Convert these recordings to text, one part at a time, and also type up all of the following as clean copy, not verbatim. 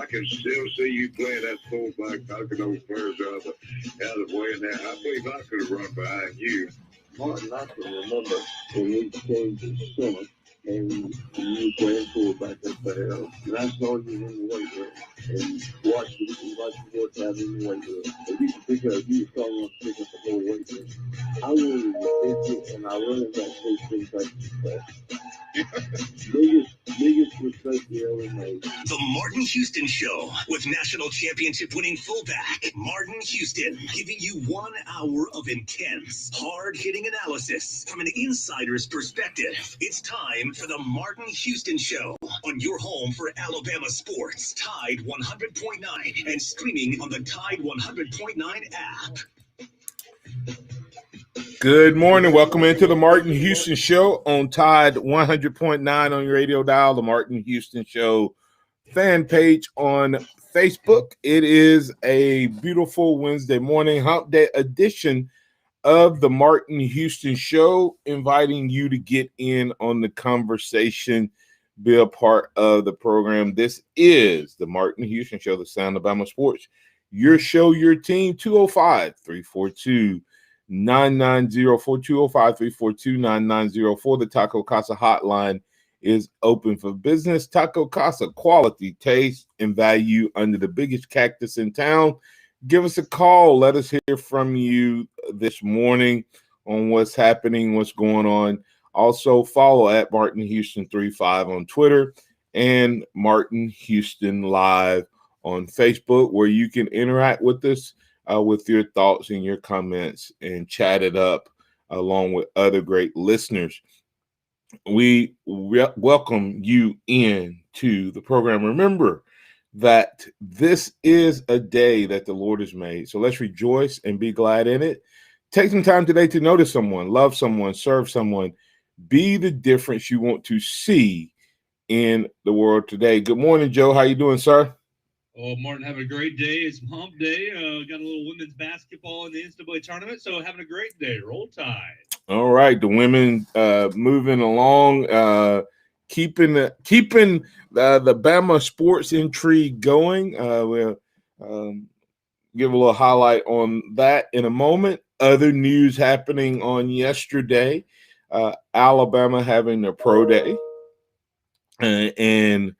I can still see you playing that fullback, knocking those players out of the way. And that I believe I could have run behind you. Martin, I can remember when we changed the center and you playing fullback up there. And I saw you in the weight room and watched you work out in the weight room. And you could pick up, you saw one pick up the whole weight room. I wanted to fit it, and I really got things like biggest respect you ever made. The Martin Houston Show with national championship winning fullback Martin Houston, giving you 1 hour of intense, hard-hitting analysis from an insider's perspective. It's time for the Martin Houston Show on your home for Alabama sports, Tide 100.9, and streaming on the Tide 100.9 app. Good morning. Welcome into the Martin Houston Show on Tide 100.9 on your radio dial, the Martin Houston Show fan page on Facebook. It is a beautiful Wednesday morning, hump day edition of the Martin Houston Show, inviting you to get in on the conversation, be a part of the program. This is the Martin Houston Show, the sound of Bama sports. Your show, your team, 205-342-9904, 205-342-9904. The Taco Casa hotline is open for business. Taco Casa, quality, taste, and value under the biggest cactus in town. Give us a call. Let us hear from you this morning on what's happening, what's going on. Also, follow at Martin Houston 35 on Twitter and Martin Houston Live on Facebook, where you can interact with us with your thoughts and your comments and chat it up along with other great listeners. We welcome you into the program. Remember that this is a day that the Lord has made, so let's rejoice and be glad in it. Take some time today to notice someone, love someone, serve someone, be the difference you want to see in the world today. Good morning, Joe. How you doing, sir? Oh, Martin, having a great day. It's hump day. Got a little women's basketball in the NCAA tournament, so having a great day. Roll Tide. All right, the women moving along, keeping the Bama sports intrigue going. We'll give a little highlight on that in a moment. Other news happening on yesterday, Alabama having their pro day, and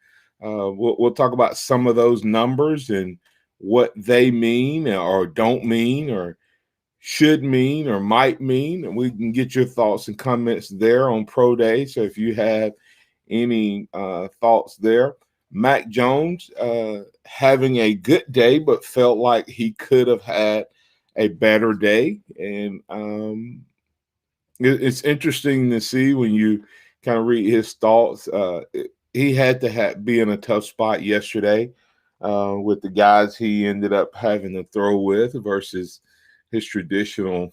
we'll talk about some of those numbers and what they mean or don't mean or should mean or might mean. And we can get your thoughts and comments there on Pro Day. So if you have any thoughts there. Mac Jones having a good day, but felt like he could have had a better day. And it's interesting to see when you kind of read his thoughts. He had to be in a tough spot yesterday with the guys he ended up having to throw with versus his traditional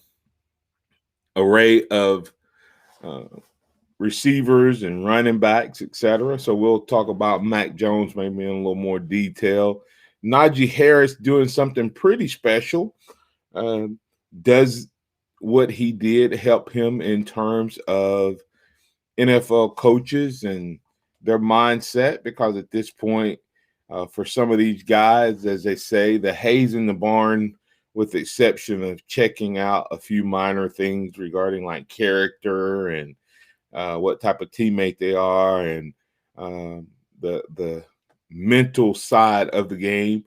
array of receivers and running backs, etc. So we'll talk about Mac Jones maybe in a little more detail. Nigel Harris doing something pretty special. Does what he did help him in terms of NFL coaches and their mindset? Because at this point, for some of these guys, as they say, the hay's in the barn, with the exception of checking out a few minor things regarding like character and what type of teammate they are and the mental side of the game.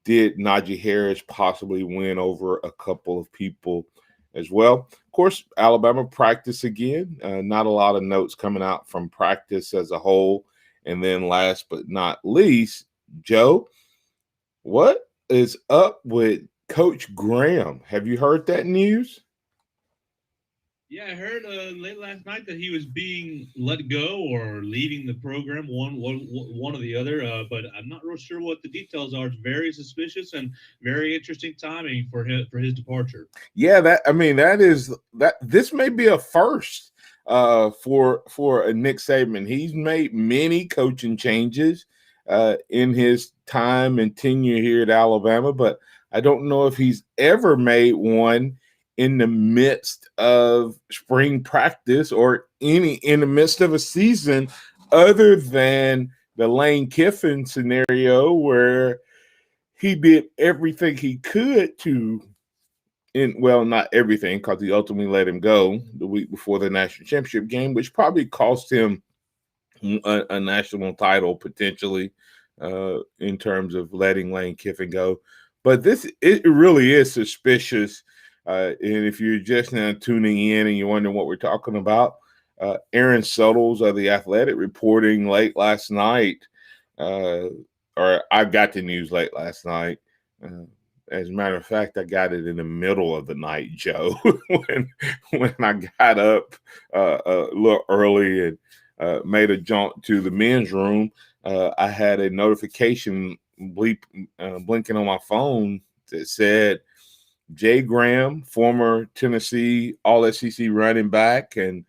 Did Najee Harris possibly win over a couple of people as well? Of course, Alabama practice again. Not a lot of notes coming out from practice as a whole. And then last but not least, Joe, what is up with Coach Graham? Have you heard that news? Yeah, I heard late last night that he was being let go or leaving the program, one or the other, but I'm not real sure what the details are. It's very suspicious and very interesting timing for his departure. Yeah, this may be a first for a Nick Saban. He's made many coaching changes in his time and tenure here at Alabama, but I don't know if he's ever made one in the midst of spring practice or in the midst of a season, other than the Lane Kiffin scenario where he did everything he could to, well, not everything, because he ultimately let him go the week before the national championship game, which probably cost him a national title potentially in terms of letting Lane Kiffin go. But it really is suspicious. And if you're just now tuning in and you're wondering what we're talking about, Aaron Suttles of The Athletic reporting late last night, or I got the news late last night. As a matter of fact, I got it in the middle of the night, Joe, when I got up a little early and made a jaunt to the men's room. I had a notification blinking on my phone that said Jay Graham, former Tennessee All-SEC running back and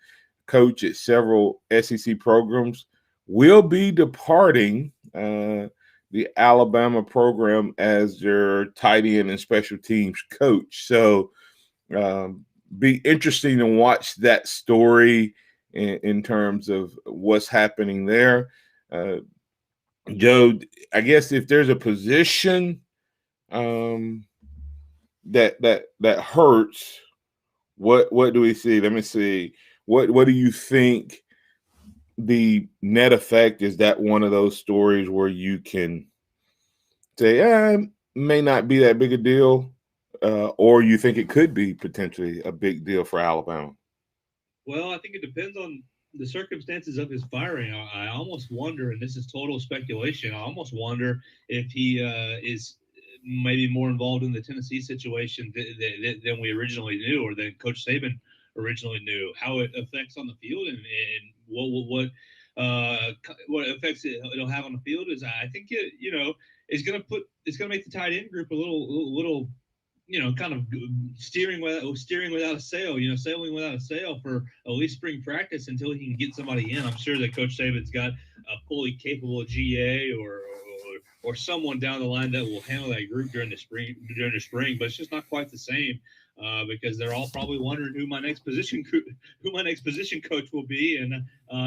coach at several SEC programs, will be departing the Alabama program as their tight end and special teams coach. So be interesting to watch that story in terms of what's happening there. Joe, I guess if there's a position that hurts, what do we see? Let me see. What do you think the net effect is? That one of those stories where you can say, it may not be that big a deal, or you think it could be potentially a big deal for Alabama? Well, I think it depends on the circumstances of his firing. I almost wonder, and this is total speculation, I almost wonder if he is maybe more involved in the Tennessee situation than we originally knew, or than Coach Saban originally knew. How it affects on the field and what effects it'll have on the field is, I think it's going to make the tight end group a little kind of steering without a sail, sailing without a sail for at least spring practice until he can get somebody in. I'm sure that Coach Saban's got a fully capable GA or someone down the line that will handle that group during the spring, but it's just not quite the same because they're all probably wondering who my next position coach will be, and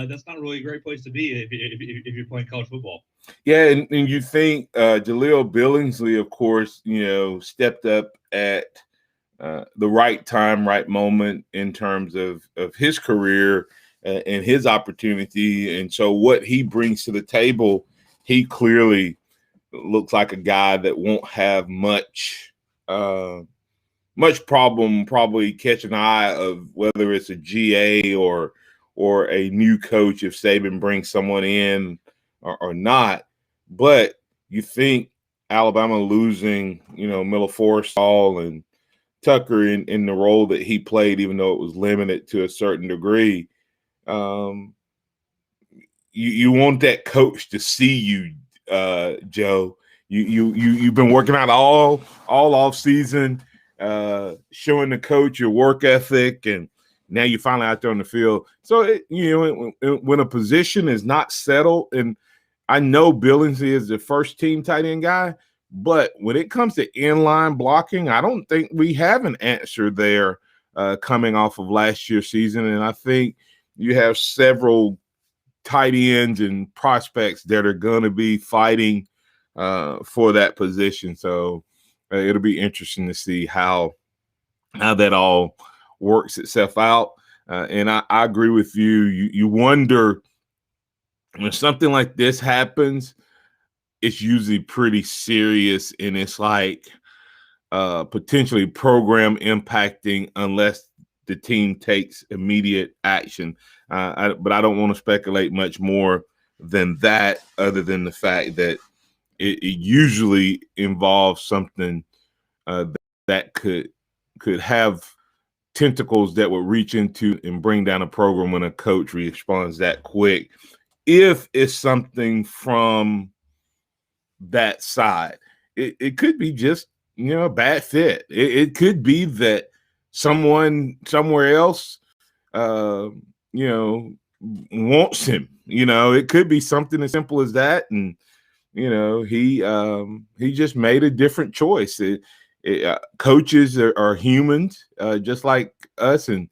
that's not really a great place to be if you're playing college football. Yeah, and you think Jaleel Billingsley, of course, stepped up at the right time, right moment in terms of his career and his opportunity. And so what he brings to the table, he clearly looks like a guy that won't have much problem probably catching the eye of whether it's a GA or a new coach if Saban brings someone in or not. But you think Alabama losing, Miller Forrestall and Tucker in the role that he played, even though it was limited to a certain degree, you want that coach to see you, Joe. You've been working out all off season, showing the coach your work ethic, and now you're finally out there on the field. So when a position is not settled, and I know Billingsley is the first team tight end guy, but when it comes to inline blocking, I don't think we have an answer there coming off of last year's season. And I think you have several tight ends and prospects that are going to be fighting for that position. So it'll be interesting to see how that all works itself out. And I agree with you. You wonder when something like this happens, it's usually pretty serious, and it's like potentially program impacting unless the team takes immediate action. But I don't want to speculate much more than that, other than the fact that it usually involves something that could have tentacles that would reach into and bring down a program when a coach responds that quick. If it's something from that side, it could be just a bad fit. It could be that someone somewhere else wants him. It could be something as simple as that, and he just made a different choice. Coaches are humans, just like us, and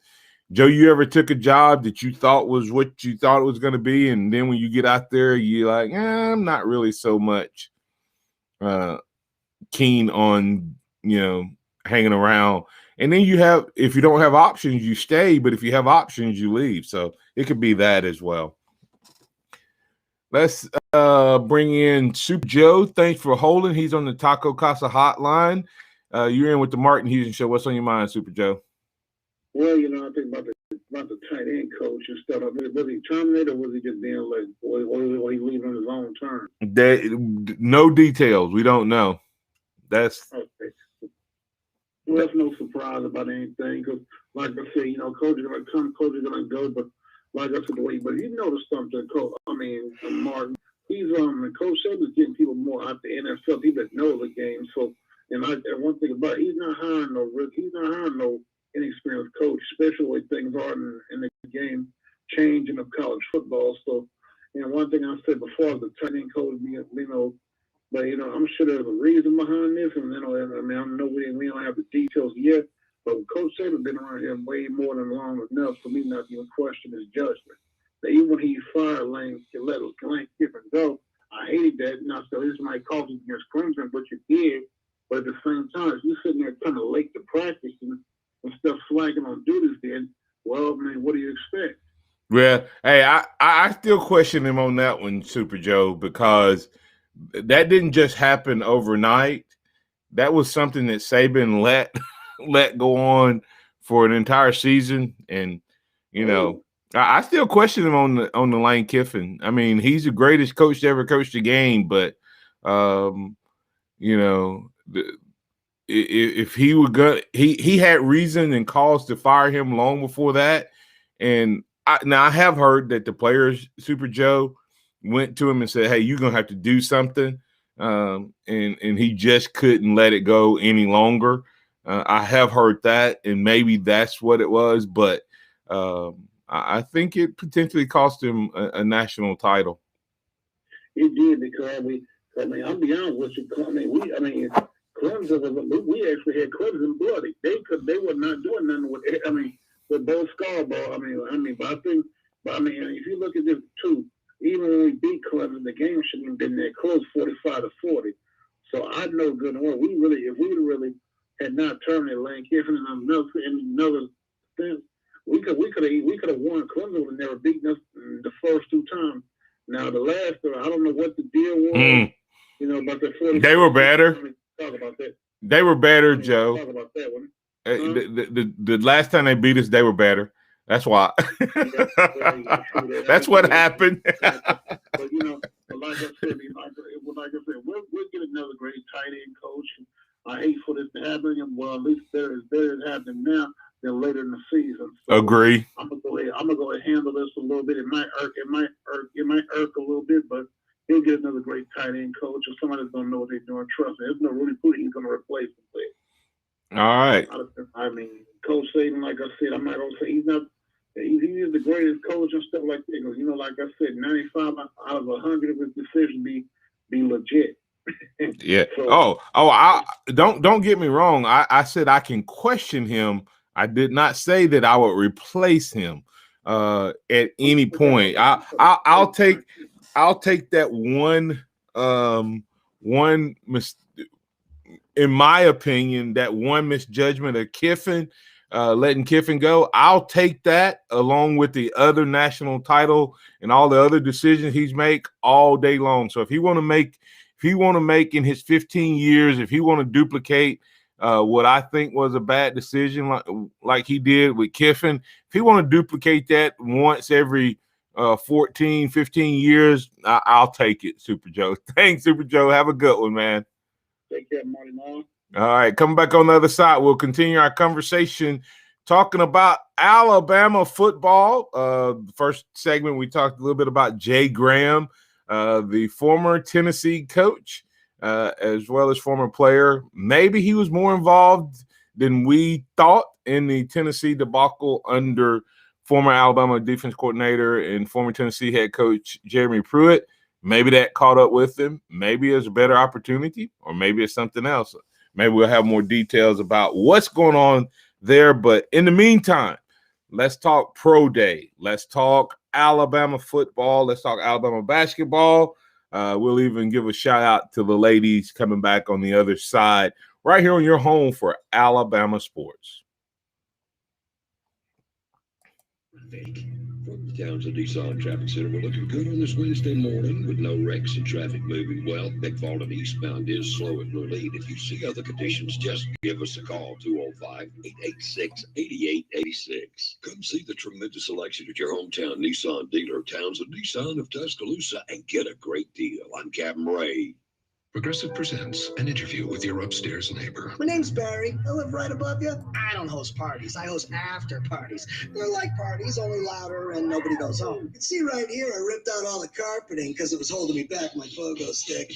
Joe, you ever took a job that you thought was what you thought it was going to be, and then when you get out there, you're like, I'm not really so much keen on, hanging around. And then if you don't have options, you stay, but if you have options, you leave. So it could be that as well. Let's bring in Super Joe. Thanks for holding. He's on the Taco Casa hotline. You're in with the Martin Houston Show. What's on your mind, Super Joe? Well, I think about the tight end coach and stuff. Was he terminated, or was he just being like, was he leaving on his own terms? No details. We don't know. That's okay. Well, that's no surprise about anything, because, like I said, coaches are going to come, coaches are going to go, but like I said, but you notice something, Martin, he's Coach Saban's getting people more out the NFL, people that know the game. So, and one thing about it, he's not hiring no inexperienced coach, especially the way things are in the game changing of college football. So, one thing I said before, the tight end coach, but I'm sure there's a reason behind this, and I know we don't have the details yet. But Coach Saban's been around here way more than long enough for me not to even question his judgment. Now, even when he fired Lane Kiffin go, I hated that. Now, so this might cost us against Clemson, but you did. But at the same time, if you're sitting there kind of late to practice and stuff flagging on duties, then, well, man, what do you expect? Well, hey, I still question him on that one, Super Joe, because that didn't just happen overnight. That was something that Saban let go on for an entire season, and I still question him on the Lane Kiffin. I mean, he's the greatest coach to ever coach the game, but if he were gonna, he had reason and cause to fire him long before that. And I have heard that the players, Super Joe, went to him and said, "Hey, you're gonna have to do something," and he just couldn't let it go any longer. I have heard that, and maybe that's what it was, but I think it potentially cost him a national title. It did, because I'll be honest with you. Clemson, we actually had Clemson bloody. They were not doing nothing with both Scarborough. But if you look at this too, even when we beat Clemson, the game shouldn't have been that close, 45-40. So I know good and well, if we really had not terminated Lane Kiffin in another sense, we could have won. Clemson would have never beaten us the first two times. Now the last, I don't know what the deal was. About the 40. They were better. Talk about that. They were better, Joe. Talk about that one. The last time they beat us, they were better. That's why. That's what happened. But like I said, we'll get another great tight end coach. I hate for this to happen. Well, at least better is happening now than later in the season. So agree. I'm gonna go ahead and handle this a little bit. It might irk a little bit, but he'll get another great tight end coach or somebody that's gonna know what they're doing. Trust me, there's no really who he's gonna replace him with. All right. Coach Saban, like I said, I'm not gonna say he's not. He is the greatest coach and stuff like that. Because like I said, 95 out of 100 of his decisions be legit. Yeah. So, I don't get me wrong. I said I can question him. I did not say that I would replace him at any point. I'll take that one in my opinion, that one misjudgment of Kiffin, letting Kiffin go. I'll take that along with the other national title and all the other decisions he's made all day long. So if he want to make in his 15 years, if he want to duplicate what I think was a bad decision like he did with Kiffin, if he want to duplicate that once every 14, 15 years, I'll take it, Super Joe. Thanks, Super Joe. Have a good one, man. Take care, Marty. All right, coming back on the other side, we'll continue our conversation talking about Alabama football. The first segment, we talked a little bit about Jay Graham, the former Tennessee coach, as well as former player. Maybe he was more involved than we thought in the Tennessee debacle under former Alabama defense coordinator and former Tennessee head coach Jeremy Pruitt. Maybe that caught up with him. Maybe it's a better opportunity, or maybe it's something else. Maybe we'll have more details about what's going on there. But in the meantime, let's talk pro day. Let's talk Alabama football. Let's talk Alabama basketball. We'll even give a shout out to the ladies coming back on the other side right here on your home for Alabama sports. From the Townsend Nissan Traffic Center, we're looking good on this Wednesday morning with no wrecks and traffic moving well. McFarland eastbound is slow at Blue Lead. If you see other conditions, just give us a call, 205-886-8886. Come see the tremendous selection at your hometown Nissan dealer, Townsend Nissan of Tuscaloosa, and get a great deal. I'm Captain Ray. Progressive presents an interview with your upstairs neighbor. My name's Barry. I live right above you. I don't host parties. I host after parties. They're like parties, only louder and nobody goes home. You can see right here, I ripped out all the carpeting because it was holding me back, my pogo stick.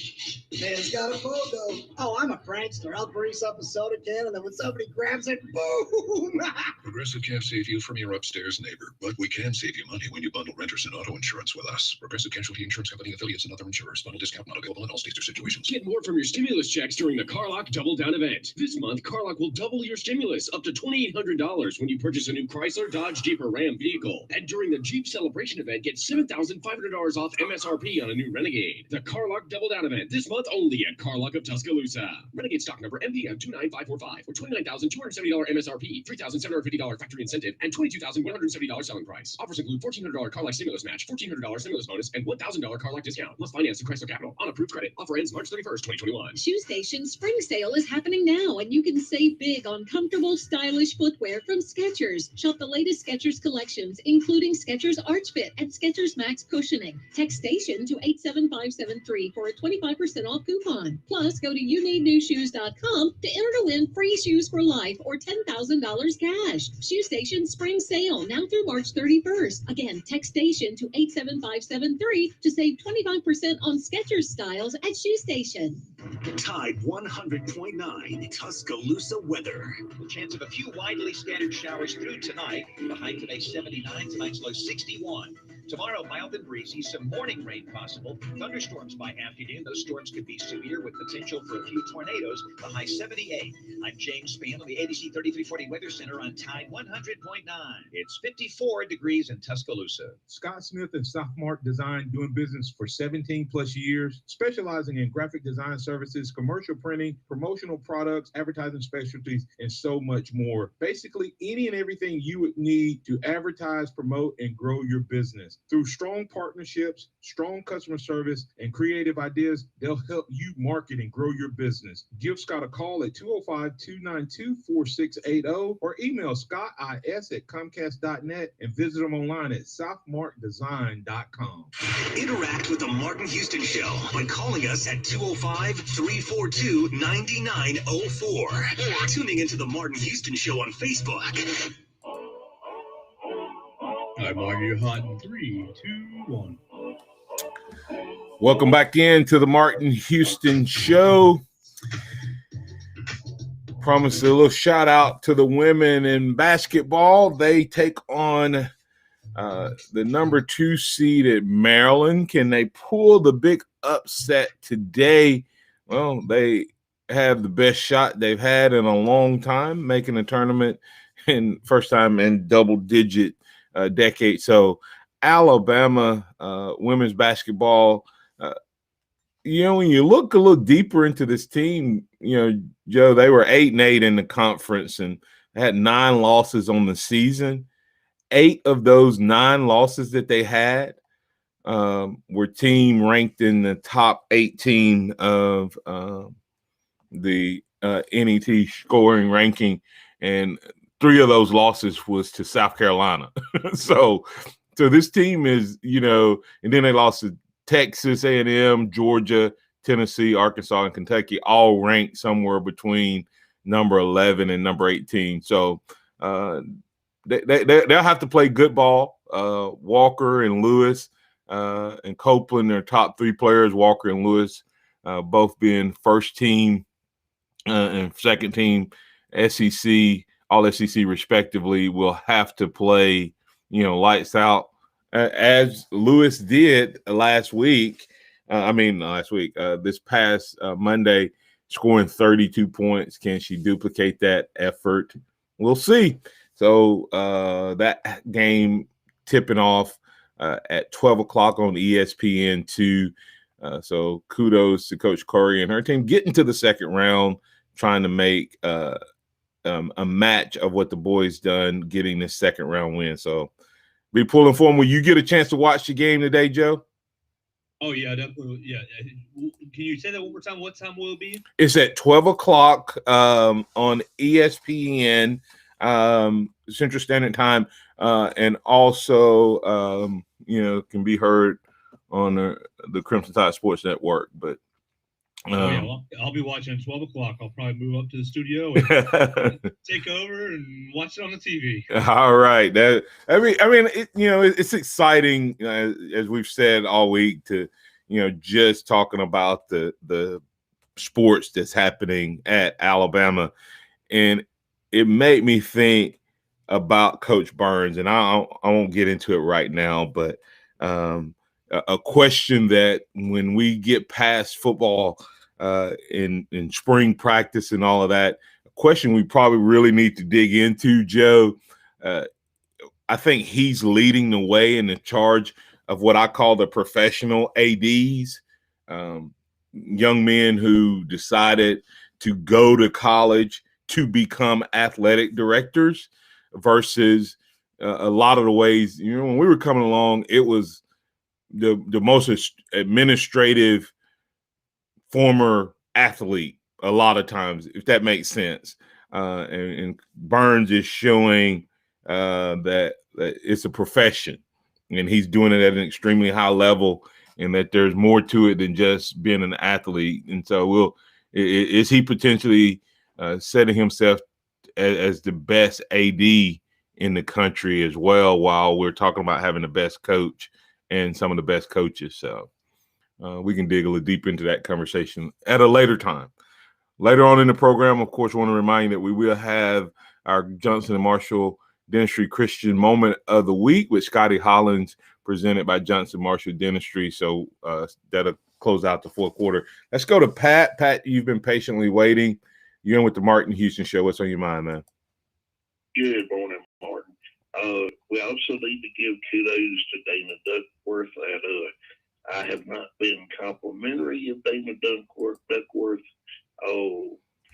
The man's got a pogo. Oh, I'm a prankster. I'll grease up a soda can and then when somebody grabs it, boom! Progressive can't save you from your upstairs neighbor, but we can save you money when you bundle renters and auto insurance with us. Progressive Casualty Insurance Company affiliates and other insurers. Bundle discount not available in all states or situations. Get more from your stimulus checks during the Carlock Double Down event. This month, Carlock will double your stimulus up to $2,800 when you purchase a new Chrysler, Dodge, Jeep, or Ram vehicle. And during the Jeep Celebration event, get $7,500 off MSRP on a new Renegade. The Carlock Double Down event this month only at Carlock of Tuscaloosa. Renegade stock number MVM 29545 for $29,270 MSRP, $3,750 factory incentive, and $22,170 selling price. Offers include $1,400 Carlock stimulus match, $1,400 stimulus bonus, and $1,000 Carlock discount. Plus finance through Chrysler Capital on approved credit. Offer ends March 31st, 2021. Shoe Station Spring Sale is happening now, and you can save big on comfortable, stylish footwear from Skechers. Shop the latest Skechers collections, including Skechers Arch Fit and Skechers Max Cushioning. Text Station to 87573 for a 25% off coupon. Plus, go to youneednewshoes.com to enter to win free shoes for life or $10,000 cash. Shoe Station Spring Sale now through March 31st. Again, text Station to 87573 to save 25% on Skechers styles at Shoe Station. Tide 100.9 Tuscaloosa weather. The chance of a few widely scattered showers through tonight. The high today 79, tonight's low 61. Tomorrow, mild and breezy, some morning rain possible. Thunderstorms by afternoon. Those storms could be severe with potential for a few tornadoes. The high 78. I'm James Spann on the ABC 3340 Weather Center on Tide 100.9. It's 54 degrees in Tuscaloosa. Scott Smith and Sophmark Design, doing business for 17 plus years, specializing in graphic design services, commercial printing, promotional products, advertising specialties, and so much more. Basically, any and everything you would need to advertise, promote, and grow your business. Through strong partnerships, strong customer service, and creative ideas, they'll help you market and grow your business. Give Scott a call at 205-292-4680 or email scottis@comcast.net and visit them online at southmarkdesign.com. Interact with the Martin Houston Show by calling us at 205-342-9904 or tuning into the Martin Houston Show on Facebook. I'm on your hot in 3, 2, 1. Welcome back into the Martin Houston Show. Promise a little shout out to the women in basketball. They take on the number 2 seed at Maryland. Can they pull the big upset today? Well, they have the best shot they've had in a long time, making a tournament in first time in double-digit decade. So Alabama women's basketball, when you look a little deeper into this team, Joe, they were 8-8 in the conference and had 9 losses on the season. 8 of those 9 losses that they had were team ranked in the top 18 of the NET scoring ranking, and 3 of those losses was to South Carolina. so this team is, and then they lost to Texas A&M, Georgia, Tennessee, Arkansas, and Kentucky, all ranked somewhere between number 11 and number 18. So they'll have to play good ball. Walker and Lewis and Copeland are top 3 players. Walker and Lewis both being first team and second team SEC, all SEC respectively, will have to play, lights out, as Lewis did this past Monday, scoring 32 points. Can she duplicate that effort? We'll see. So that game tipping off at 12 o'clock on ESPN2. So kudos to Coach Corey and her team getting to the second round, trying to make a match of what the boys done, getting this second round win. So be pulling for them. Will you get a chance to watch the game today, Joe? Oh, yeah, definitely. Yeah. Can you say that one more time? What time will it be? It's at 12 o'clock on ESPN Central Standard Time, and also can be heard on the Crimson Tide Sports Network. But well, I'll be watching at 12 o'clock. I'll probably move up to the studio and take over and watch it on the TV. All right. It's exciting, as we've said all week, to just talking about the sports that's happening at Alabama. And it made me think about Coach Burns, and I won't get into it right now, but a question that when we get past football in spring practice and all of that, a question we probably really need to dig into, Joe. I think he's leading the way in the charge of what I call the professional ADs, young men who decided to go to college to become athletic directors versus a lot of the ways, when we were coming along, it was the most administrative former athlete a lot of times, if that makes sense. And Burns is showing that it's a profession, and he's doing it at an extremely high level, and that there's more to it than just being an athlete. And so is he potentially setting himself as the best AD in the country as well, while we're talking about having the best coach and some of the best coaches? So we can dig a little deep into that conversation at a later time. Later on in the program, of course, I want to remind you that we will have our Johnson & Marshall Dentistry Christian Moment of the Week with Scotty Hollins, presented by Johnson Marshall Dentistry. So that'll close out the fourth quarter. Let's go to Pat. Pat, you've been patiently waiting. You're in with the Martin Houston Show. What's on your mind, man? Good morning, Martin. We also need to give kudos to Dana Duckworth. I have not been complimentary of Dana Duckworth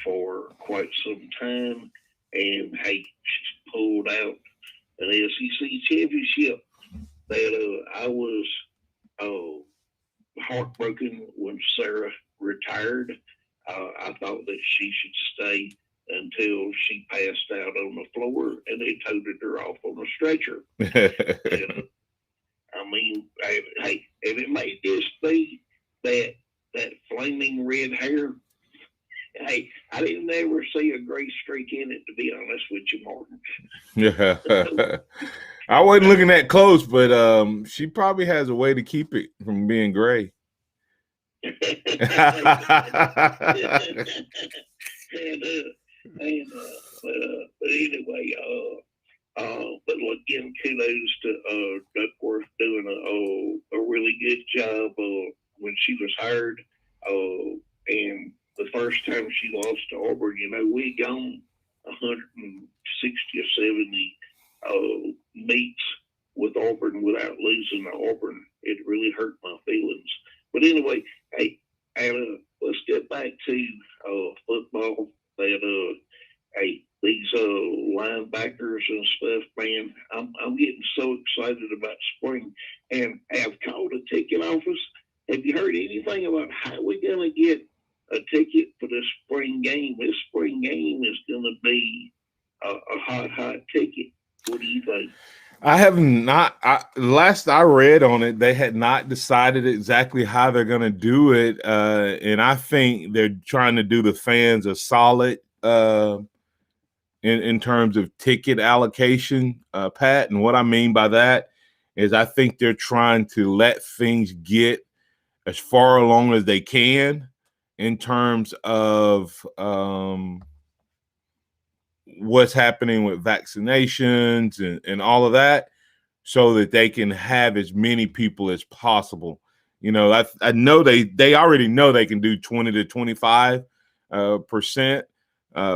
for quite some time. And, hey, she's pulled out an SEC championship that I was heartbroken when Sarah retired. I thought that she should stay until she passed out on the floor, and they toted her off on a stretcher. And, hey, and it may just be that flaming red hair. Hey, I didn't ever see a gray streak in it, to be honest with you, Martin. Yeah. I wasn't looking that close, but she probably has a way to keep it from being gray. But anyway, but again, kudos to Duckworth doing a really good job when she was hired. And the first time she lost to Auburn, we had gone 160 or 70 meets with Auburn without losing to Auburn. It really hurt my feelings. But anyway, hey, let's get back to football. Hey, these linebackers and stuff, man, I'm getting so excited about spring. And have called a ticket office. Have you heard anything about how we're going to get a ticket for this spring game? This spring game is going to be a hot ticket. What do you think? I have not. Last I read on it, they had not decided exactly how they're going to do it, and I think they're trying to do the fans a solid in terms of ticket allocation, Pat. And what I mean by that is I think they're trying to let things get as far along as they can in terms of what's happening with vaccinations and all of that, so that they can have as many people as possible. I know they already know they can do 20 to 25%,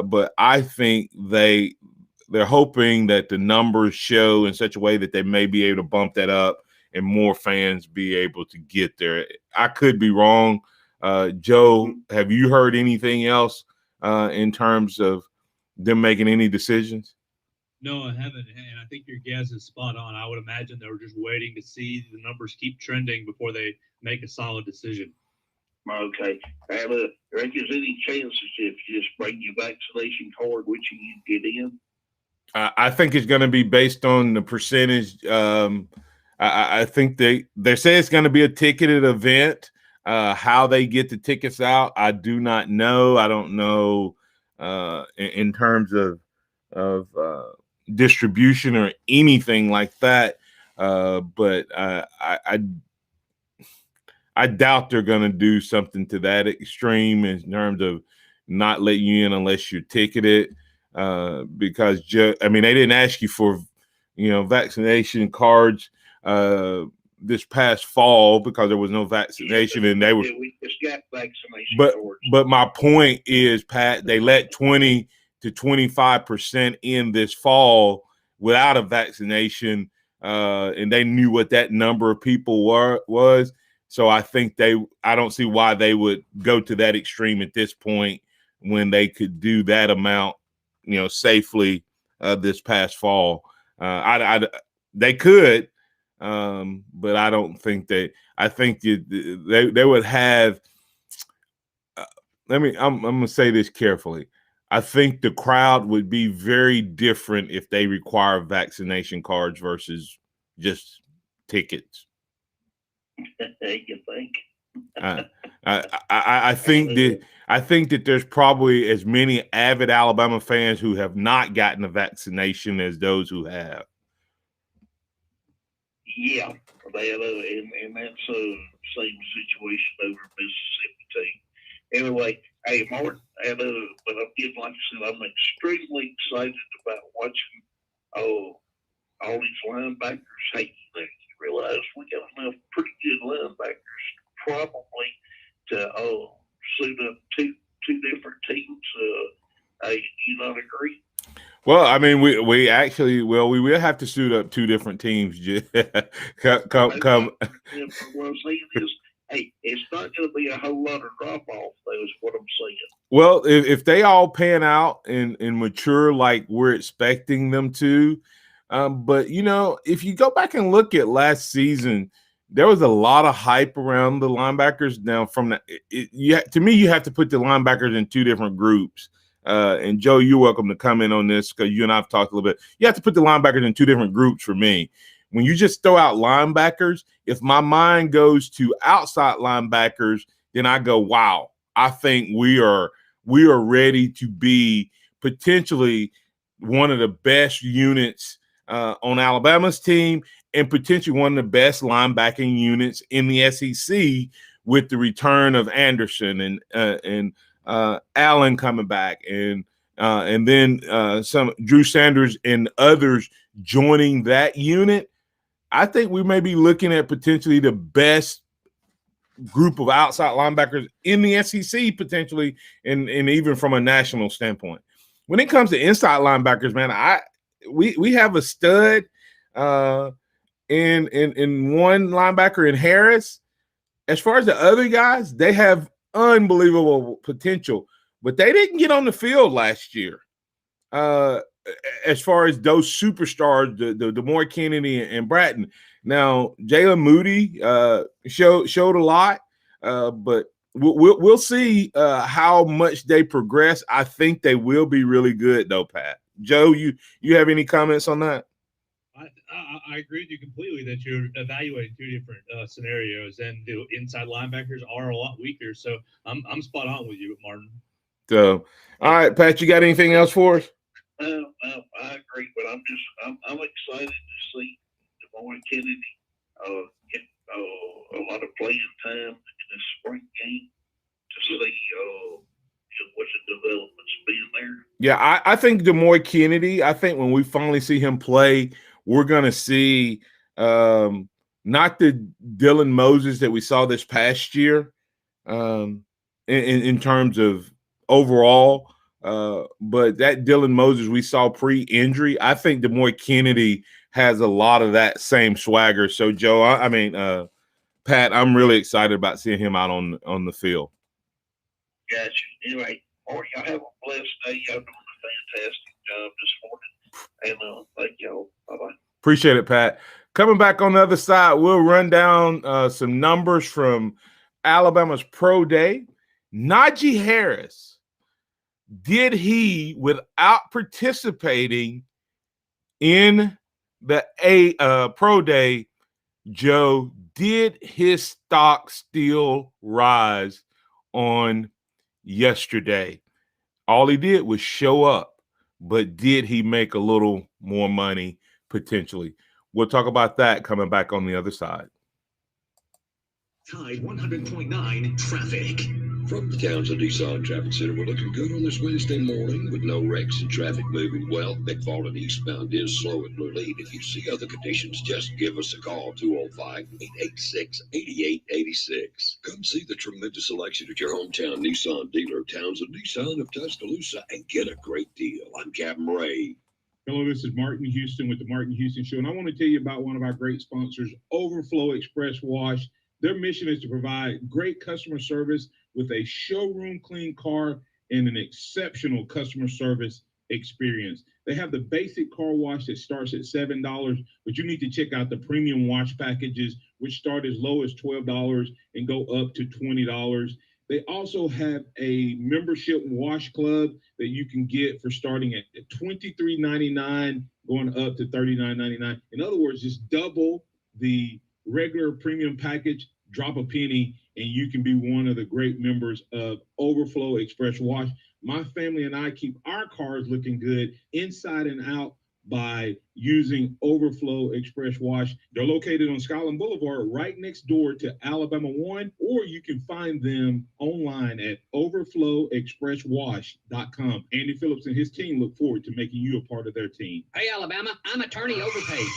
but I think they're hoping that the numbers show in such a way that they may be able to bump that up and more fans be able to get there. I could be wrong. Joe, have you heard anything else in terms of them making any decisions? No, I haven't, and I think your guess is spot on. I would imagine they were just waiting to see the numbers keep trending before they make a solid decision. Okay. And there ain't any chances if you just bring your vaccination card with you get in? I think it's going to be based on the percentage. I think they say it's going to be a ticketed event. How they get the tickets out, I do not know. I don't know in terms of distribution or anything like that. But I doubt they're going to do something to that extreme in terms of not letting you in unless you're ticketed. Because they didn't ask you for, vaccination cards this past fall because there was no vaccination, and they were. Yeah, we just got vaccination cards. But my point is, Pat, they let 20 to 25% in this fall without a vaccination, and they knew what that number of people was. So I think I don't see why they would go to that extreme at this point when they could do that amount, safely this past fall. They could, but I don't think I think they would have. I'm going to say this carefully. I think the crowd would be very different if they require vaccination cards versus just tickets. You think? I think that there's probably as many avid Alabama fans who have not gotten a vaccination as those who have. Yeah, and that's the same situation over Mississippi too. Anyway, hey Martin, but again, like I said, I'm extremely excited about watching all these linebackers. Hey, you realize we got enough pretty good linebackers probably to suit up two different teams. You not agree? Well, I mean, we will have to suit up two different teams. come. What I'm saying is, hey, it's not going to be a whole lot of drop off. Though, is what I'm saying. Well, if they all pan out and mature like we're expecting them to, but if you go back and look at last season, there was a lot of hype around the linebackers. Now, to me, you have to put the linebackers in two different groups. And Joe, you're welcome to come in on this because you and I've talked a little bit. You have to put the linebackers in two different groups for me. When you just throw out linebackers, if my mind goes to outside linebackers, then I go, wow, I think we are ready to be potentially one of the best units on Alabama's team and potentially one of the best linebacking units in the SEC with the return of Anderson and Allen coming back and then some Drew Sanders and others joining that unit. I think we may be looking at potentially the best group of outside linebackers in the SEC potentially, and even from a national standpoint. When it comes to inside linebackers, man, we have a stud in one linebacker in Harris. As far as the other guys, they have unbelievable potential, but they didn't get on the field last year. As far as those superstars, the Moore Kennedy and Bratton. Now, Jalen Moody showed a lot, but we'll see how much they progress. I think they will be really good, though, Pat. Joe, you have any comments on that? I agree with you completely that you're evaluating two different scenarios, and the inside linebackers are a lot weaker. So I'm spot on with you, Martin. So, all right, Pat, you got anything else for us? No, I agree, but I'm excited to see DeMar Kennedy get a lot of playing time in this spring game to see what the development's been there. Yeah, I think DeMar Kennedy, I think when we finally see him play, we're going to see not the Dylan Moses that we saw this past year in terms of overall, But that Dylan Moses we saw pre-injury, I think Demore Kennedy has a lot of that same swagger. So, Joe, I mean, Pat, I'm really excited about seeing him out on the field. Gotcha. Anyway, all right, y'all have a blessed day. Y'all doing a fantastic job this morning. And thank y'all. Bye-bye. Appreciate it, Pat. Coming back on the other side, we'll run down some numbers from Alabama's Pro Day. Nigel Harris, did he, without participating in the Pro Day, Joe, did his stock still rise on yesterday? All he did was show up, but did he make a little more money potentially? We'll talk about that coming back on the other side. Tide 100.9 traffic. From the Townsend Nissan Traffic Center, we're looking good on this Wednesday morning with no wrecks and traffic moving well. McFarland eastbound is slow at Blue Lead. If you see other conditions, just give us a call, 205-886-8886. Come see the tremendous selection at your hometown Nissan dealer, Townsend Nissan of Tuscaloosa, and get a great deal. I'm Captain Ray. Hello, this is Martin Houston with the Martin Houston Show, and I want to tell you about one of our great sponsors, Overflow Express Wash. Their mission is to provide great customer service with a showroom clean car and an exceptional customer service experience. They have the basic car wash that starts at $7, but you need to check out the premium wash packages, which start as low as $12 and go up to $20. They also have a membership wash club that you can get for starting at $23.99, going up to $39.99. In other words, just double the regular premium package, drop a penny, and you can be one of the great members of Overflow Express Wash. My family and I keep our cars looking good inside and out by using Overflow Express Wash. They're located on Skyland Boulevard, right next door to Alabama 1, or you can find them online at overflowexpresswash.com. Andy Phillips and his team look forward to making you a part of their team. Hey, Alabama, I'm attorney overpaid.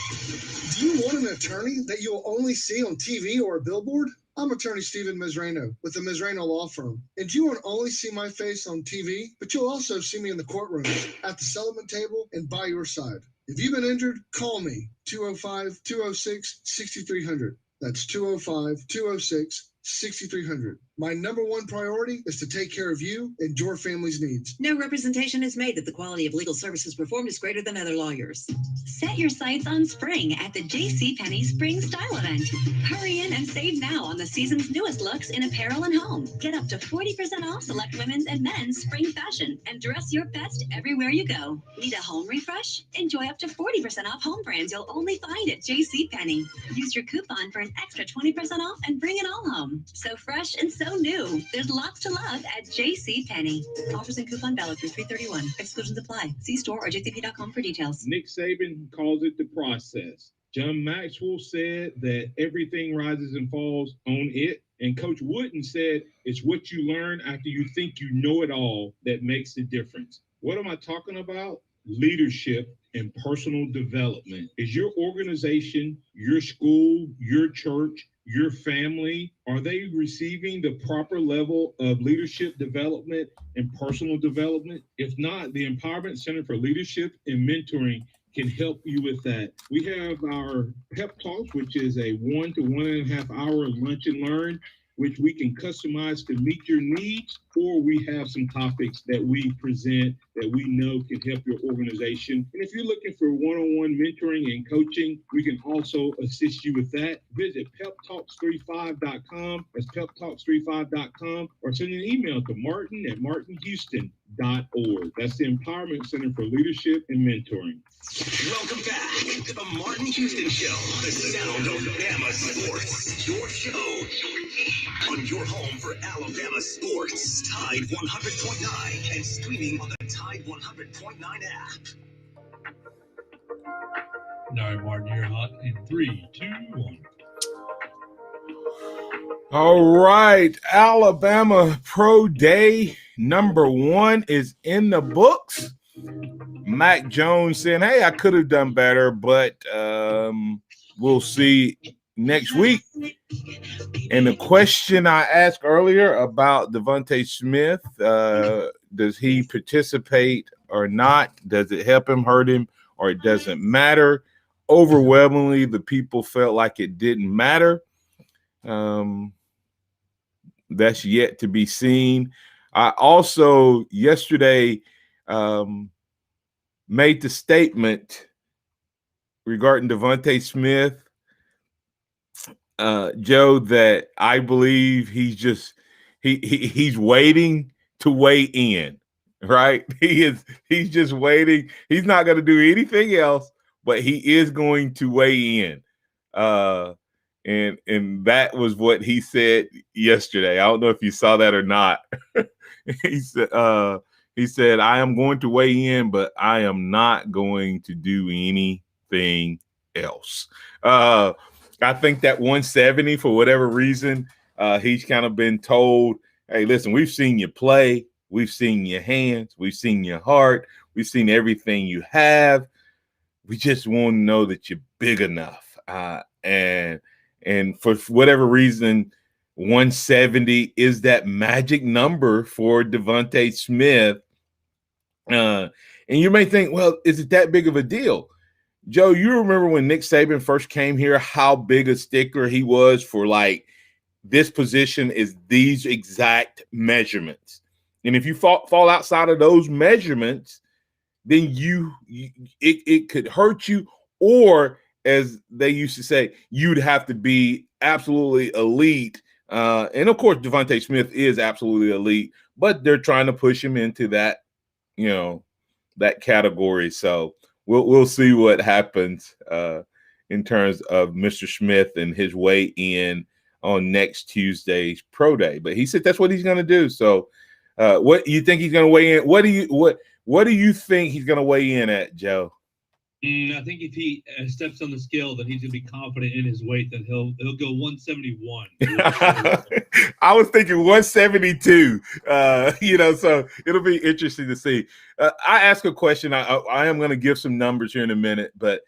Do you want an attorney that you'll only see on TV or a billboard? I'm attorney Stephen Mizrano with the Mizrano Law Firm. And you won't only see my face on TV, but you'll also see me in the courtroom, at the settlement table, and by your side. If you've been injured, call me, 205-206-6300. That's 205-206-6300. My number one priority is to take care of you and your family's needs. No representation is made that the quality of legal services performed is greater than other lawyers. Set your sights on spring at the JCPenney Spring Style Event. Hurry in and save now on the season's newest looks in apparel and home. Get up to 40% off select women's and men's spring fashion and dress your best everywhere you go. Need a home refresh? Enjoy up to 40% off home brands you'll only find at JCPenney. Use your coupon for an extra 20% off and bring it all home. So fresh and so new. There's lots to love at JCPenney. Offers and coupon valid through 3/31. Exclusions apply. See store or jcp.com for details. Nick Saban calls it the process. John Maxwell said that everything rises and falls on it. And Coach Wooden said it's what you learn after you think you know it all that makes the difference. What am I talking about? Leadership and personal development. Is your organization, your school, your church, your family, are they receiving the proper level of leadership development and personal development? If not, the Empowerment Center for Leadership and Mentoring can help you with that. We have our Pep Talks, which is a 1 to 1.5 hour lunch and learn, which we can customize to meet your needs, or we have some topics that we present that we know can help your organization. And if you're looking for one-on-one mentoring and coaching, we can also assist you with that. Visit peptalks35.com. That's peptalks35.com, or send an email to martin@martinhouston.org. That's the Empowerment Center for Leadership and Mentoring. Welcome back to the Martin Houston Show, the sound of Bama sports. Your show, your team, on your home for Alabama sports. Tide 100.9 and streaming on the Tide 100.9 app. All right, Martin, you're hot in 3, 2, 1. All right, Alabama Pro Day #1 is in the books. Mac Jones saying, hey, I could have done better, but we'll see next week. And the question I asked earlier about Deante Smith, does he participate or not? Does it help him, hurt him, or it doesn't matter? Overwhelmingly, the people felt like it didn't matter. That's yet to be seen. I also yesterday made the statement regarding Deante Smith, Joe, that I believe he's waiting to weigh in, right? He's just waiting. He's not going to do anything else, but he is going to weigh in. And that was what he said yesterday. I don't know if you saw that or not. He said, I am going to weigh in, but I am not going to do anything else. I think that 170, for whatever reason, he's kind of been told, hey, listen, we've seen you play. We've seen your hands. We've seen your heart. We've seen everything you have. We just want to know that you're big enough. And for whatever reason, 170 is that magic number for Deante Smith. And you may think, well, is it that big of a deal? Joe, you remember when Nick Saban first came here, how big a stickler he was for, like, this position is these exact measurements. And if you fall outside of those measurements, then it could hurt you, or as they used to say, you'd have to be absolutely elite. And of course, Deante Smith is absolutely elite, but they're trying to push him into that, that category. So we'll see what happens in terms of Mr. Smith and his weigh in on next Tuesday's pro day. But he said that's what he's going to do. So what you think he's going to weigh in? What do you think he's going to weigh in at, Joe? I think if he steps on the scale, then he's going to be confident in his weight that he'll go 171. I was thinking 172. So it'll be interesting to see. I asked a question. I am going to give some numbers here in a minute, but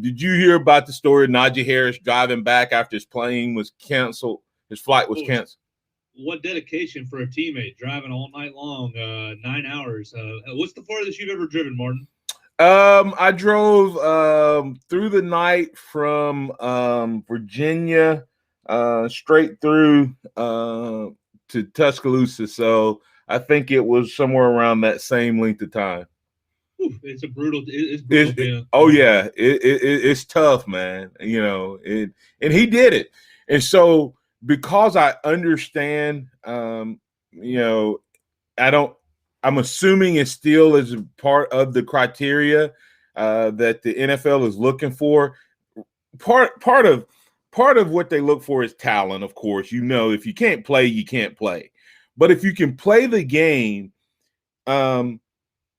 did you hear about the story of Nigel Harris driving back after his plane was canceled? His flight was canceled. What dedication for a teammate, driving all night long, 9 hours. What's the farthest you've ever driven, Martin? I drove through the night from Virginia straight through to Tuscaloosa. So I think it was somewhere around that same length of time. It's a brutal. It's brutal. It's tough, man. And he did it. And so because I understand, I'm assuming it still is a part of the criteria that the NFL is looking for. Part of what they look for is talent, of course. If you can't play, you can't play. But if you can play the game, then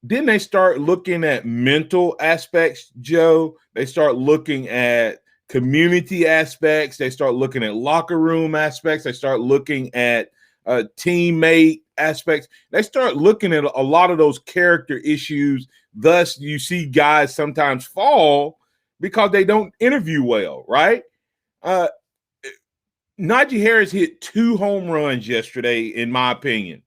they start looking at mental aspects, Joe. They start looking at community aspects. They start looking at locker room aspects. They start looking at teammate aspects. They start looking at a lot of those character issues. Thus, you see guys sometimes fall because they don't interview well, right? Nigel Harris hit 2 home runs yesterday, in my opinion.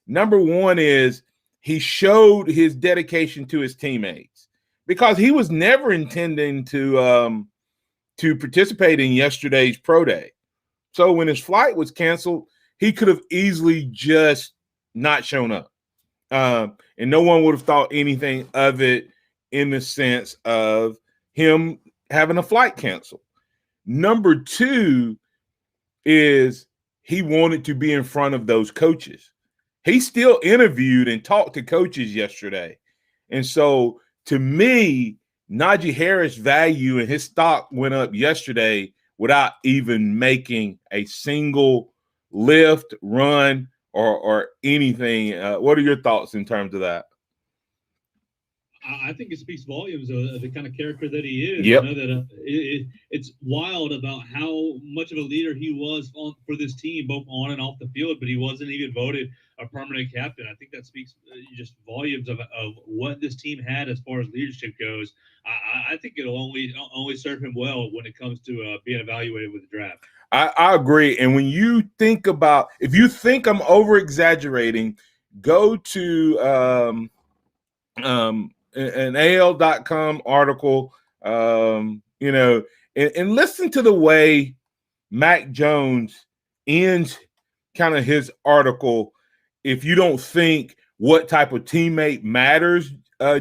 Number one is he showed his dedication to his teammates because he was never intending to participate in yesterday's pro day. So when his flight was canceled, he could have easily just not shown up. And no one would have thought anything of it in the sense of him having a flight canceled. Number 2 is he wanted to be in front of those coaches. He still interviewed and talked to coaches yesterday. And so to me, Najee Harris' value and his stock went up yesterday without even making a single lift, run, or anything. What are your thoughts in terms of that? I think it speaks volumes of the kind of character that he is. Yep. You know, that it's wild about how much of a leader he was for this team, both on and off the field, but he wasn't even voted a permanent captain. I think that speaks just volumes of what this team had as far as leadership goes. I think it'll only serve him well when it comes to being evaluated with the draft. I agree. And when you think about, if you think I'm over exaggerating, go to an AL.com article, you know, and listen to the way Mac Jones ends kind of his article. If you don't think what type of teammate matters,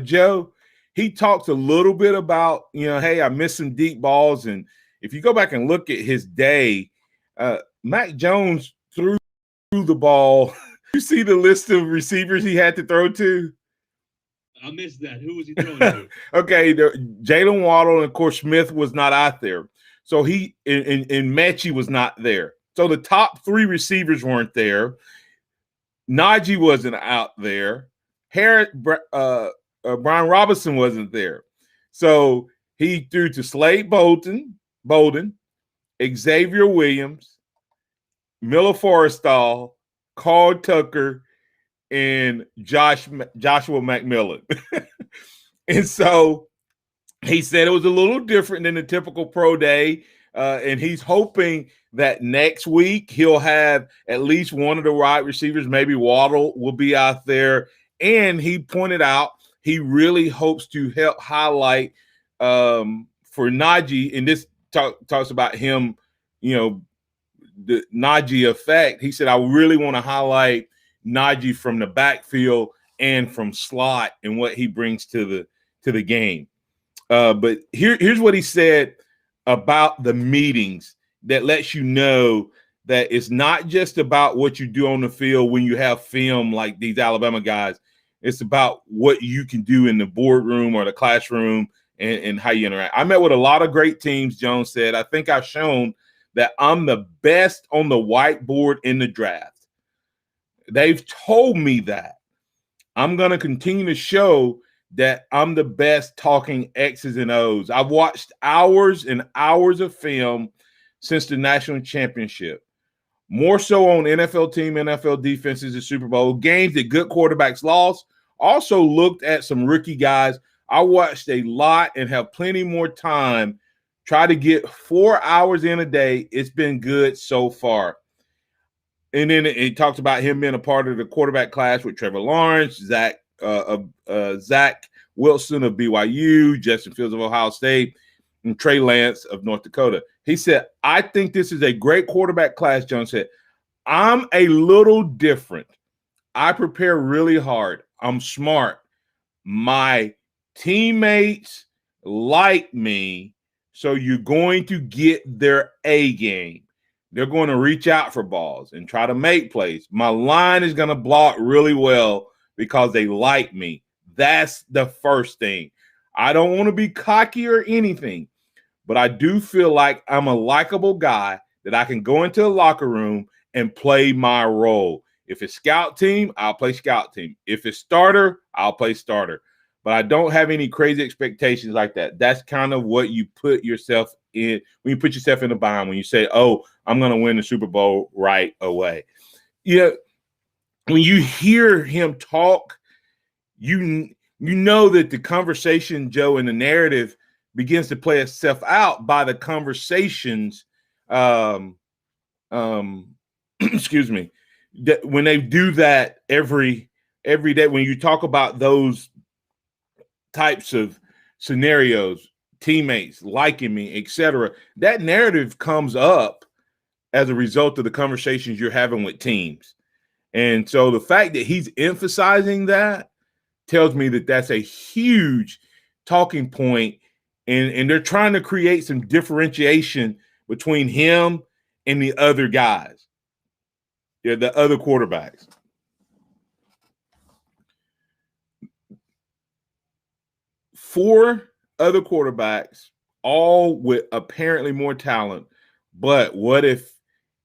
Joe, he talks a little bit about, you know, hey, I missed some deep balls. And if you go back and look at his day, Mac Jones threw the ball. You see the list of receivers he had to throw to? I missed that. Who was he throwing to? Okay, Jalen Waddle and, of course, Smith was not out there. So he and Mechie was not there. So the top three receivers weren't there. Najee wasn't out there. Brian Robinson wasn't there. So he threw to Slade Bolden, Xavier Williams, Miller Forrestal, Carl Tucker, and Joshua McMillan. And so he said it was a little different than the typical pro day. And he's hoping that next week he'll have at least one of the wide receivers. Maybe Waddle will be out there. And he pointed out he really hopes to help highlight for Najee, and this talks about him, you know, the Najee effect. He said, I really want to highlight Najee from the backfield and from slot and what he brings to the game. But here's what he said about the meetings that lets you know that it's not just about what you do on the field when you have film like these Alabama guys. It's about what you can do in the boardroom or the classroom and how you interact. I met with a lot of great teams, Jones said. I think I've shown that I'm the best on the whiteboard in the draft. They've told me that. I'm going to continue to show that I'm the best talking X's and O's. I've watched hours and hours of film since the national championship. More so on NFL team, NFL defenses, and Super Bowl games that good quarterbacks lost. Also looked at some rookie guys. I watched a lot and have plenty more time. Try to get 4 hours in a day. It's been good so far. And then it talks about him being a part of the quarterback class with Trevor Lawrence, Zach Wilson of BYU, Justin Fields of Ohio State, and Trey Lance of North Dakota. He said, I think this is a great quarterback class, Jones said. I'm a little different. I prepare really hard. I'm smart. My teammates like me, so you're going to get their A game. They're going to reach out for balls and try to make plays. My line is going to block really well because they like me. That's the first thing. I don't want to be cocky or anything, but I do feel like I'm a likable guy that I can go into a locker room and play my role. If it's scout team, I'll play scout team. If it's starter, I'll play starter. But I don't have any crazy expectations like that. That's kind of what you put yourself in when you put yourself in a bind, when you say, oh, I'm going to win the Super Bowl right away. Yeah, when you hear him talk, you know that the conversation, Joe, and the narrative begins to play itself out by the conversations. Excuse me. That when they do that every day, when you talk about those types of scenarios, teammates liking me, etc., that narrative comes up as a result of the conversations you're having with teams. And so the fact that he's emphasizing that tells me that that's a huge talking point, and they're trying to create some differentiation between him and the other guys, the other quarterbacks. Four other quarterbacks, all with apparently more talent, but what if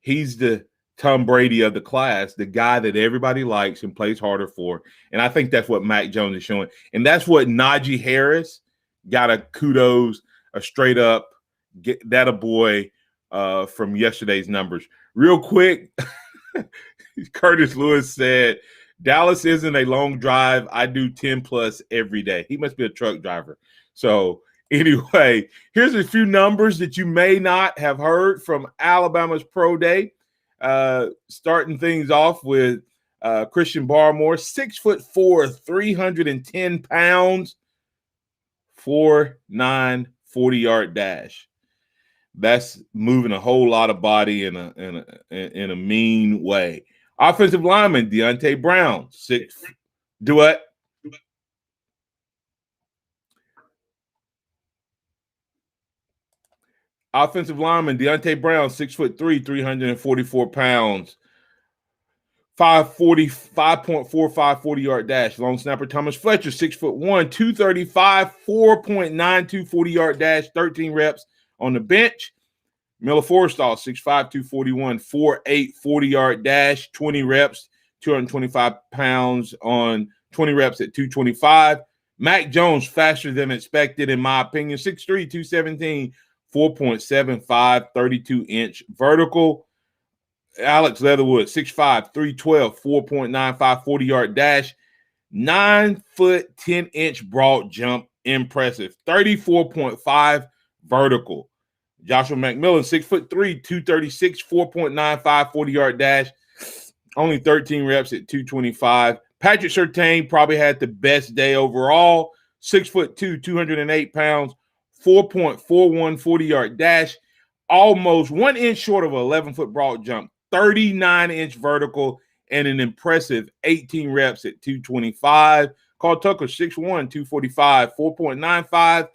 he's the Tom Brady of the class, the guy that everybody likes and plays harder for. And I think that's what Mac Jones is showing. And that's what Najee Harris got a kudos, a straight up, get that a boy from yesterday's numbers. Real quick, Curtis Lewis said, Dallas isn't a long drive. I do 10 plus every day. He must be a truck driver. So anyway, here's a few numbers that you may not have heard from Alabama's Pro Day. Starting things off with Christian Barmore, 6'4", 310 pounds, 4.9 40-yard dash. That's moving a whole lot of body in a mean way. Offensive lineman Deante Brown, do what? Offensive lineman Deante Brown, 6'3", 344 pounds, 5.45 40-yard dash. Long snapper Thomas Fletcher, 6'1", 235, 4.92 40-yard dash, 13 reps on the bench. Miller Forrestall, 6'5", 241, 4.8 40-yard dash, 20 reps, 225 pounds on 20 reps at 225. Mac Jones, faster than expected, in my opinion, 6'3", 217, 4.75 32-inch vertical. Alex Leatherwood, 6'5", 312, 4.95 40-yard dash, 9 foot 10-inch broad jump, impressive, 34.5 vertical. Joshua McMillan, 6'3", 236, 4.95 40-yard dash, only 13 reps at 225. Patrick Surtain probably had the best day overall, 6'2", 208 pounds, 4.41 40-yard dash, almost 1 inch short of an 11-foot broad jump, 39-inch vertical, and an impressive 18 reps at 225. Carl Tucker, 6'1", 245, 4.95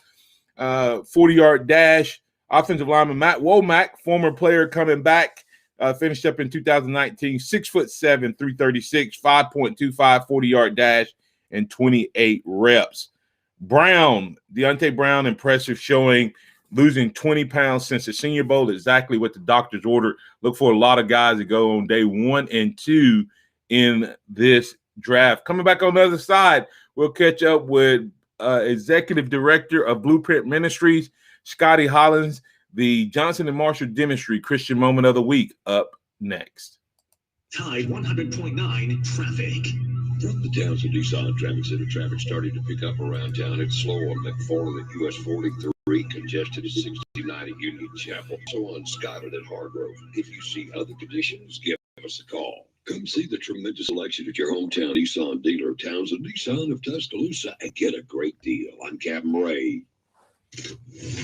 40-yard dash. Offensive lineman Matt Womack, former player coming back, finished up in 2019, 6'7", 336, 5.25 40-yard dash, and 28 reps. Deante Brown, impressive showing, losing 20 pounds since the Senior Bowl, exactly what the doctors ordered. Look for a lot of guys to go on day 1 and 2 in this draft. Coming back on the other side, we'll catch up with Executive Director of Blueprint Ministries, Scotty Hollins, the Johnson & Marshall Dentistry Christian Moment of the Week, up next. Tide 100.9 traffic. From the Townsend Nissan Traffic Center, traffic starting to pick up around town. It's slow on McFarland at US 43, congested at 69 at Union Chapel. So on Skyland at Hargrove. If you see other conditions, give us a call. Come see the tremendous selection at your hometown Nissan dealer, Townsend Nissan of Tuscaloosa, and get a great deal. I'm Captain Ray.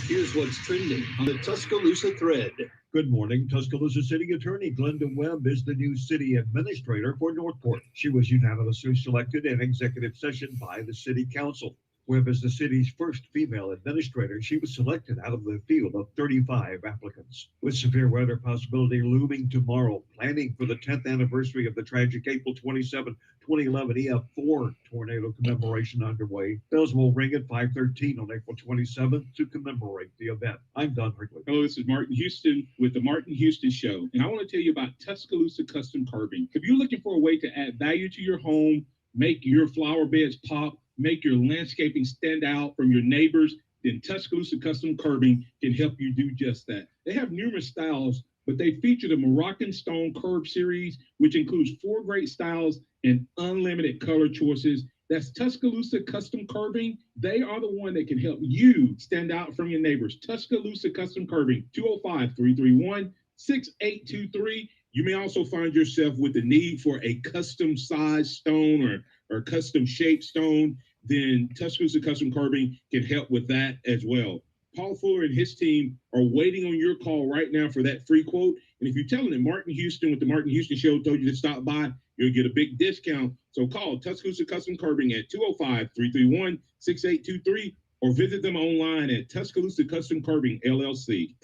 Here's what's trending on the Tuscaloosa thread. Good morning. Tuscaloosa City Attorney Glenda Webb is the new city administrator for Northport. She was unanimously selected in executive session by the city council. Webb is the city's first female administrator. She was selected out of the field of 35 applicants. With severe weather possibility looming tomorrow, planning for the 10th anniversary of the tragic April 27, 2011 EF4 tornado commemoration underway. Bells will ring at 5:13 on April 27th to commemorate the event. I'm Don Wrigley. Hello, this is Martin Houston with the Martin Houston Show, and I want to tell you about Tuscaloosa Custom Curbing. If you're looking for a way to add value to your home, make your flower beds pop, make your landscaping stand out from your neighbors, then Tuscaloosa Custom Curbing can help you do just that. They have numerous styles, but they feature the Moroccan Stone Curb series, which includes 4 great styles and unlimited color choices. That's Tuscaloosa Custom Curbing. They are the one that can help you stand out from your neighbors. Tuscaloosa Custom Curbing, 205-331-6823. You may also find yourself with the need for a custom size stone or custom shaped stone. Then Tuscaloosa Custom Curbing can help with that as well. Paul Fuller and his team are waiting on your call right now for that free quote. And if you're telling them Martin Houston with the Martin Houston Show told you to stop by, you'll get a big discount. So call Tuscaloosa Custom Curbing at 205-331-6823 or visit them online at Tuscaloosa Custom Curbing LLC.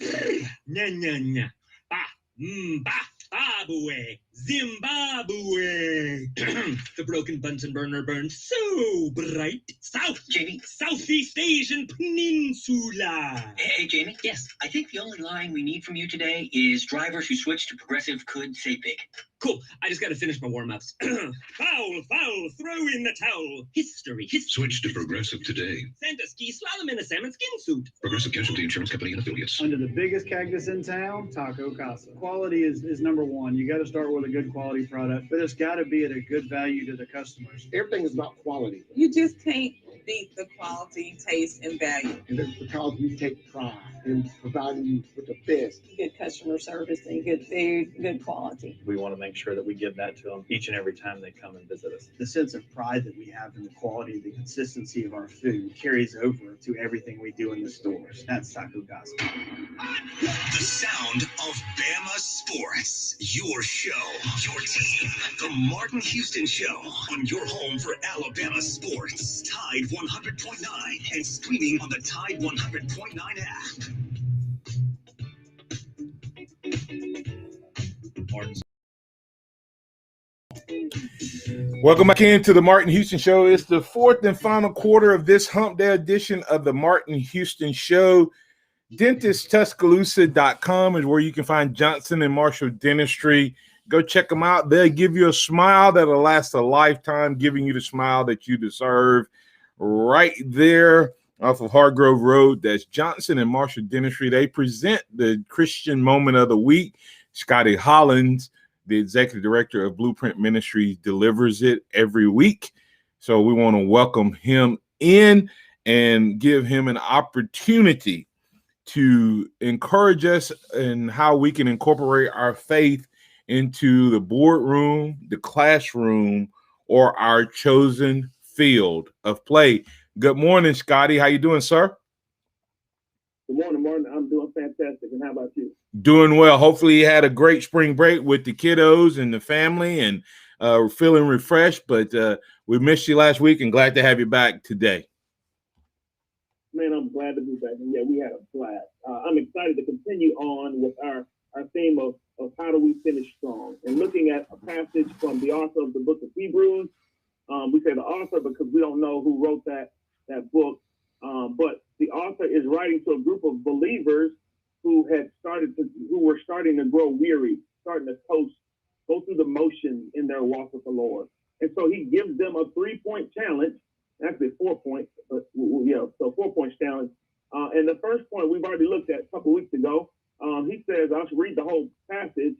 Nah. Bah, boy. Zimbabwe. The broken Bunsen burner burns so bright. South, Jamie. Southeast Asian Peninsula. Hey, Jamie. Yes. I think the only line we need from you today is drivers who switch to progressive could say pig. Cool. I just got to finish my warm-ups. Foul, throw in the towel. History. Switch to Progressive today. Santa ski slalom in a salmon skin suit. Progressive Casualty Insurance Company and affiliates. Under the biggest cactus in town, Taco Casa. Quality is number one. You got to start with a good quality product, but it's got to be at a good value to the customers. Everything is about quality. You just can't beat the quality, taste, and value. And that's because we take pride in providing you with the best. Good customer service and good food, good quality. We want to make sure that we give that to them each and every time they come and visit us. The sense of pride that we have in the quality, the consistency of our food carries over to everything we do in the stores. That's Taco Casa. The sound of Bama sports. Your show, your team. The Martin Houston Show on your home for Alabama sports. Tide 100.9 and streaming on the Tide 100.9 app. Welcome back into the Martin Houston Show. It's the fourth and final quarter of this hump day edition of the Martin Houston Show. DentistTuscaloosa.com is where you can find Johnson and Marshall Dentistry. Go check them out. They'll give you a smile that'll last a lifetime, giving you the smile that you deserve. Right there off of Hargrove Road, that's Johnson and Marshall Dentistry. They present the Christian Moment of the Week. Scotty Hollins, the executive director of Blueprint Ministries, delivers it every week. So we want to welcome him in and give him an opportunity to encourage us in how we can incorporate our faith into the boardroom, the classroom, or our chosen field of play. Good morning, Scotty. How you doing, sir? Good morning, Martin. I'm doing fantastic. And how about you? Doing well. Hopefully you had a great spring break with the kiddos and the family and feeling refreshed. But we missed you last week and glad to have you back today. Man, I'm glad to be back. And yeah, we had a blast. I'm excited to continue on with our theme of how do we finish strong. And looking at a passage from the author of the book of Hebrews. We say the author because we don't know who wrote that book. But the author is writing to a group of believers who were starting to grow weary, starting to coast, go through the motions in their walk with the Lord. And so he gives them a 3-point challenge, actually 4 points, but yeah, so 4 points challenge. And the first point we've already looked at a couple weeks ago. He says, I should read the whole passage.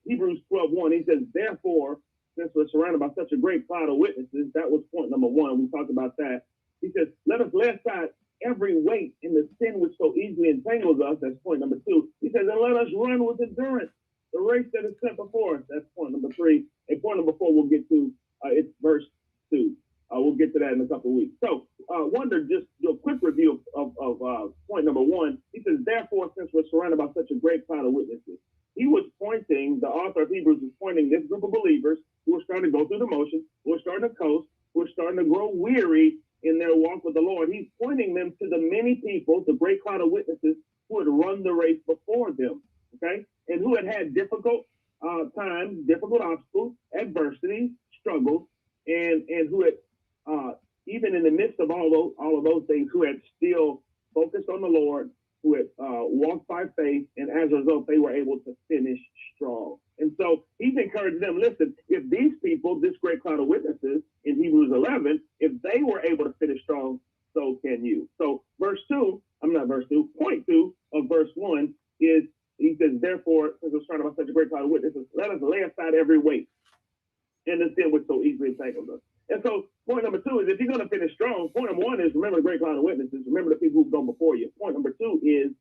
Hebrews 12:1. He says, therefore, since we're surrounded by such a great cloud of witnesses, that was point number 1. We talked about that. He says, let us lay aside every weight in the sin which so easily entangles us. That's point number 2. He says, and let us run with endurance the race that is set before us. That's point number 3. And point number 4 we'll get to. It's verse 2. We'll get to that in a couple of weeks. So wanted to just do a quick review of point number 1. He says, therefore, since we're surrounded by such a great cloud of witnesses. He was pointing, the author of Hebrews was pointing this group of believers who were starting to go through the motions, who were starting to coast, who were starting to grow weary in their walk with the Lord. He's pointing them to the many people, the great cloud of witnesses who had run the race before them, okay? And who had difficult times, difficult obstacles, adversity, struggles, and who had, even in the midst of all of those things, who had still focused on the Lord, who had walked by faith, and as a result, they were able to finish strong. And so he's encouraged them, listen, if these people, this great cloud of witnesses in Hebrews 11, if they were able to finish strong, so can you. So point 2 of verse 1 is, he says, therefore, since we're surrounded by such a great cloud of witnesses, let us lay aside every weight and the sin which so easily entangles us. And so point number 2 is, if you're going to finish strong, point number 1 is remember the great cloud of witnesses, remember the people who've gone before you. Point number 2 is,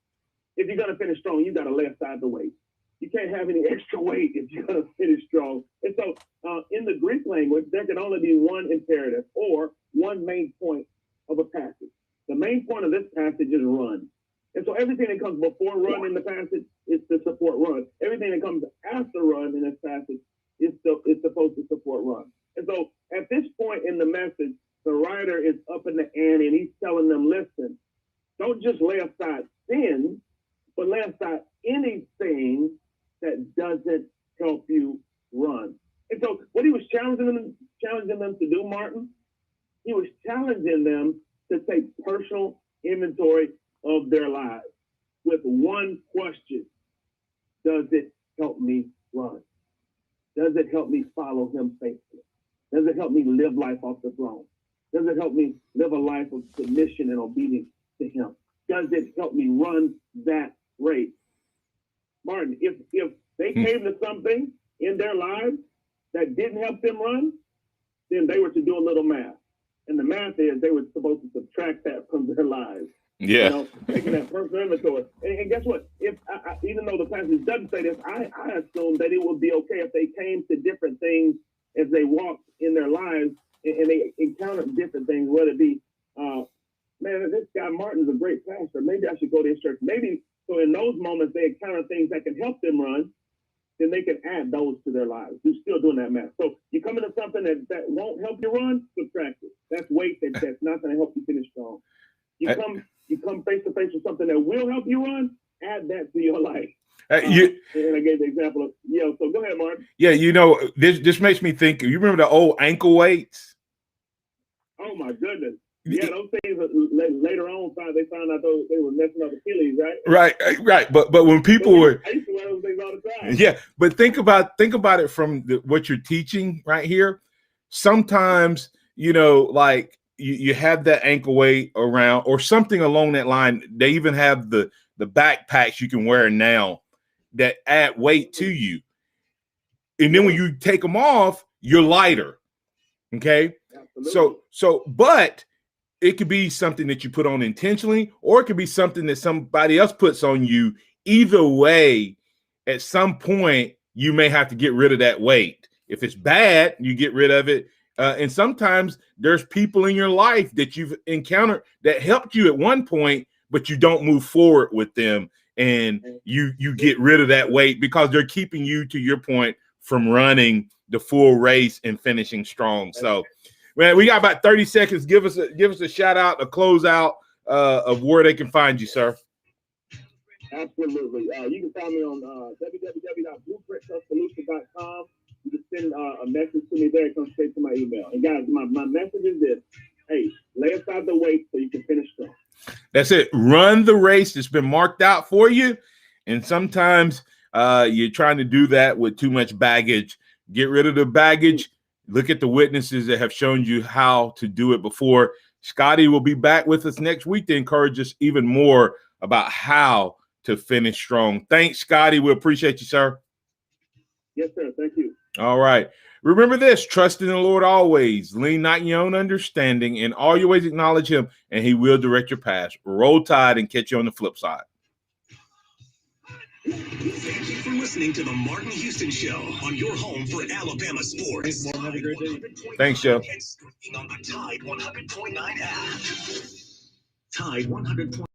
if you're going to finish strong, you got to lay aside the weight. You can't have any extra weight if you're going to finish strong. And so in the Greek language, there can only be one imperative or one main point of a passage. The main point of this passage is run. And so everything that comes before run in the passage is to support run. Everything that comes after run in this passage is supposed to support run. And so at this point in the message, the writer is up in the ante and he's telling them, listen, don't just lay aside sin, but lay aside anything that doesn't help you run. And so what he was challenging them to do, Martin, he was challenging them to take personal inventory of their lives with one question. Does it help me run? Does it help me follow him faithfully? Does it help me live life off the throne? Does it help me live a life of submission and obedience to him? Does it help me run that race? Martin, if they came to something in their lives that didn't help them run, then they were to do a little math. And the math is they were supposed to subtract that from their lives. Yeah. You know, taking that personal inventory. And guess what? If even though the passage doesn't say this, I assume that it would be okay if they came to different things as they walked in their lives and they encountered different things, whether it be, man, this guy Martin's a great pastor. Maybe I should go to his church. Maybe so in those moments they encounter things that can help them run, then they can add those to their lives. You're still doing that math. So you come into something that won't help you run, subtract it. That's weight that's not going to help you finish strong. You come face to face with something that will help you run, add that to your life. And I gave the example of, so go ahead, Mark. Yeah, this makes me think, you remember the old ankle weights? Oh, my goodness. Yeah, those things later on, they found out they were messing up Achilles, right? Right. But when people were, I used to wear those things all the time. Yeah, but think about it from what you're teaching right here. Sometimes, like you have that ankle weight around or something along that line. They even have the backpacks you can wear now that add weight to you. And then when you take them off, you're lighter. Okay. Absolutely. But it could be something that you put on intentionally, or it could be something that somebody else puts on you. Either way, at some point, you may have to get rid of that weight. If it's bad, you get rid of it. And sometimes there's people in your life that you've encountered that helped you at one point, but you don't move forward with them. And you get rid of that weight because they're keeping you, to your point, from running the full race and finishing strong. So, man, we got about 30 seconds. Give us a shout out, a close out of where they can find you, sir. Absolutely. You can find me on www.blueprinttuscaloosa.com. You can send a message to me there. It comes straight to my email. And guys, my message is this: hey, lay aside the weight so you can finish strong. That's it. Run the race that's been marked out for you. And sometimes you're trying to do that with too much baggage. Get rid of the baggage. Look at the witnesses that have shown you how to do it before. Scotty will be back with us next week to encourage us even more about how to finish strong. Thanks, Scotty. We appreciate you, sir. Yes, sir. Thank you. All right. Remember this: trust in the Lord always. Lean not in your own understanding. In all your ways acknowledge him, and he will direct your path. Roll Tide and catch you on the flip side. Thank you for listening to the Martin Houston Show on your home for Alabama sports. Thanks, have a great day. Thanks, Joe. On the Tide 100.9 app. Tide 100.9.